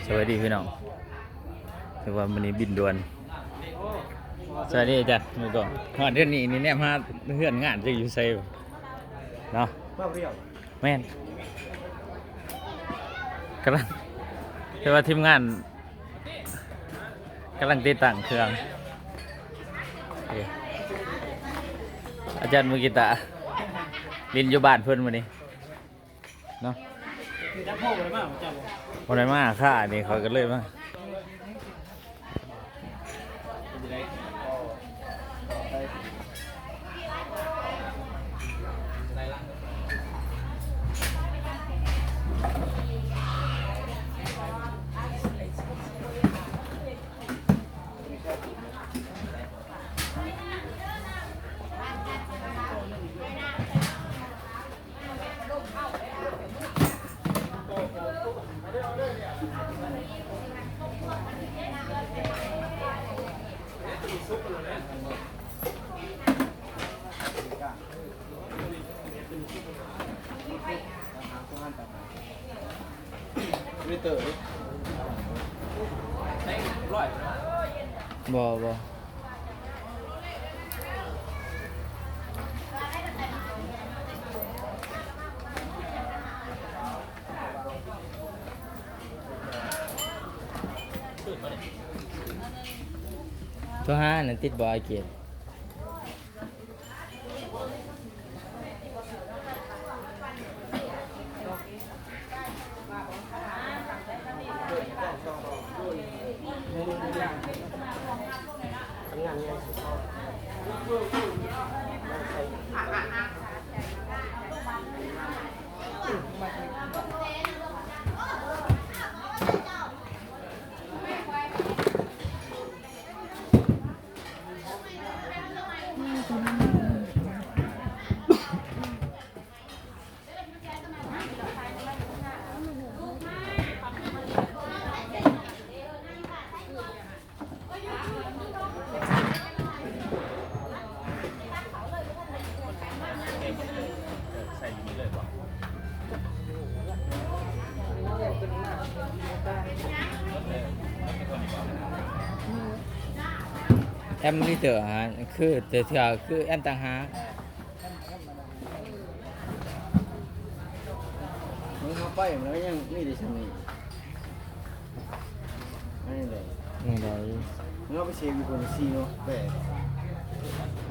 สวัสดีพี่น้องถือว่าวันนี้บินด่วนสวัสดีจ้ะมือก่อนหอดเดือนนี้นี่เนี่ยมาเพื่อนงานจะอยู่ไซเนาะแม่นกำลังแต่ว่าทีมงานกำลังติดตั้งเครื่องอาจารย์มือกีตาร์ลินอยู่บ้านเพื่อนวันนี้เนาะวันไหนมาค่านี่เขาก็เลยมาบ่ตัวห้านั่นติดบ่อเกียรติแอมลิเตอร์ฮะคือเถื่อคือแอมต่างหากมึงเข้าไปมันก็ยังมีแต่ชั้นนี้ไม่ได้ นี่ได้ มึงเอาไปเช็คอยู่บนซีเนาะแปะ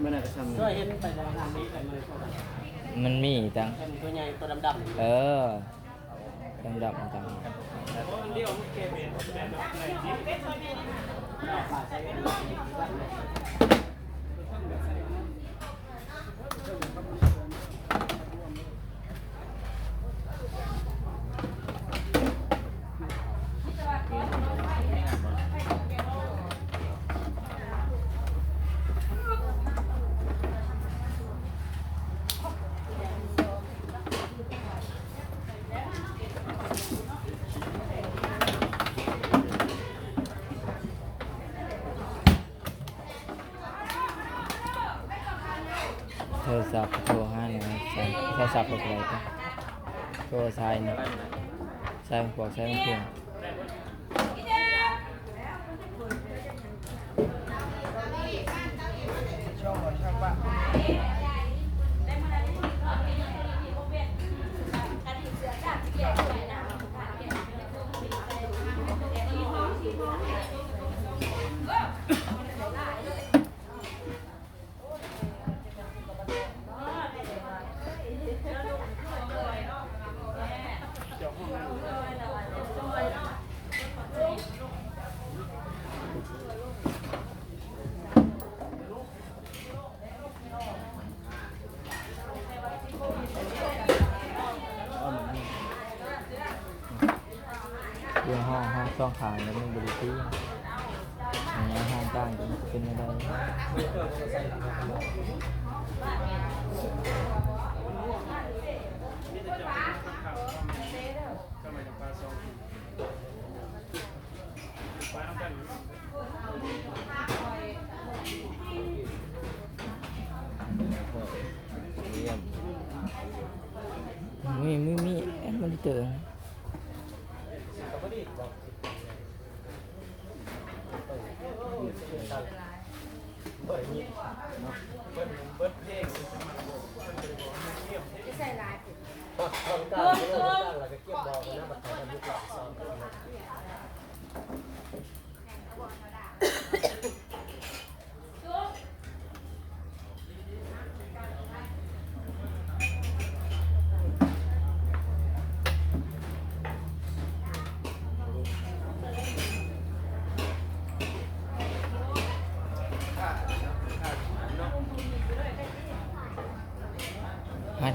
มันน่าจะชั้นนี้ ก็เห็นไปในทางนี้กันเลย มันมีตัง เป็นตัวใหญ่ตัวดำๆ เออตังดับตัง เดียวมันเก็บเป็นแบบไหนที่ป่าใช้กันโทรศัพท์โทรห้าเนี่ยโทรศัพท์อะไรกันโทรศัพท์เนี่ยใช่บอกใช้มันเพียงเรื่องห้องช่องขางแล้วมันบริตี้อย่างเงี้ยห้องตั้งจะเป็นอะไรมีแอปมันเตอร์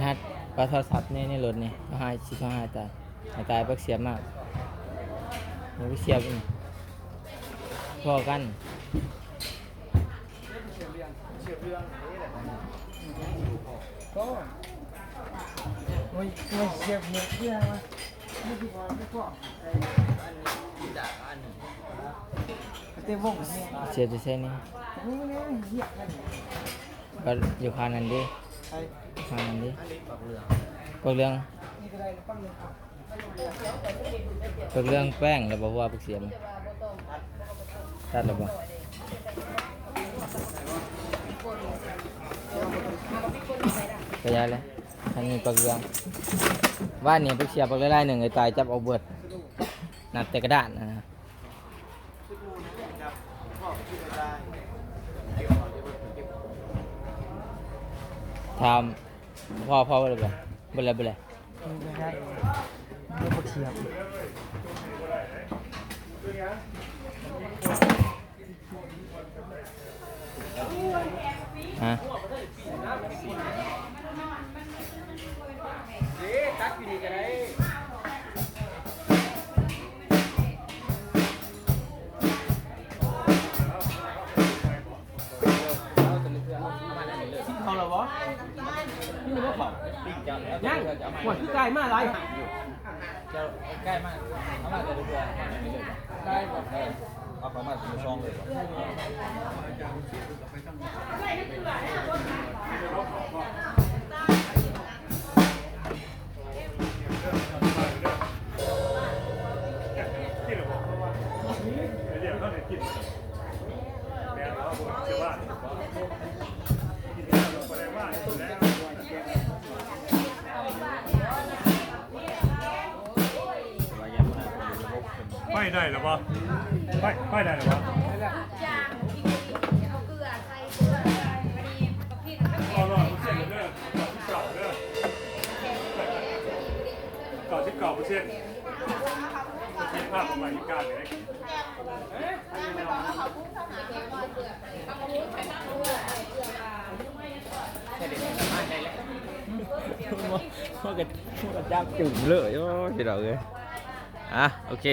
ฮัดปลาโทรศัพท์ในรถนี่เขาหายสิเขาหายตายปักเสียมากมันไปเสียบนี่พอกัน เชื่อเรื่องนี่แหละก็ไม่เชื่อเรื่องมาไม่ที่พอไม่พอไอ้อันนี้ด่าอันนี้เต็มวงนี่ เสียบจะเส้นนี่ นี่เหี้ยกัน ก็อยู่คานั้นดิ ไอ้ คานั้นดิ อันนี้ปากเรือ พวกเรื่อง นี่ก็ได้ปังเรือ พวกเรื่องแป้งแล้วบอกว่าปักเสียมตัดหรือเปล่าก็ย้ายเลยอันนี้ปักเรื่องว่าเนี่ยปักเสียบปักไล่ๆหนึ่งไอ้ตายจับเอาเบิดนับแต่กระดาษนะ ทำพ่อไปเลยไปเลยไม่ได้ไม่ปักเสียบ ฮะ ตัดอยู่ดีกันได้ เขาเหรอวะนี่มันก็ของยังหมดที่ใกล้มากไร จะใกล้มากเอามาแต่เพื่อนได้แบบเอาเขามาเป็นช่องเลยไม่ได้หรอวะไม่ได้หรอวะเอาหน่อยเส้นเด้อก่อนที่เก่าเปอร์เซ็นต์ที่ภาพของรายการเลยมันจับจุ่มเลยโอ้ยเดี๋ยวเลยอ่ะโอเค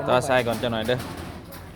ต่อสายก่อนจะหน่อยเด้อ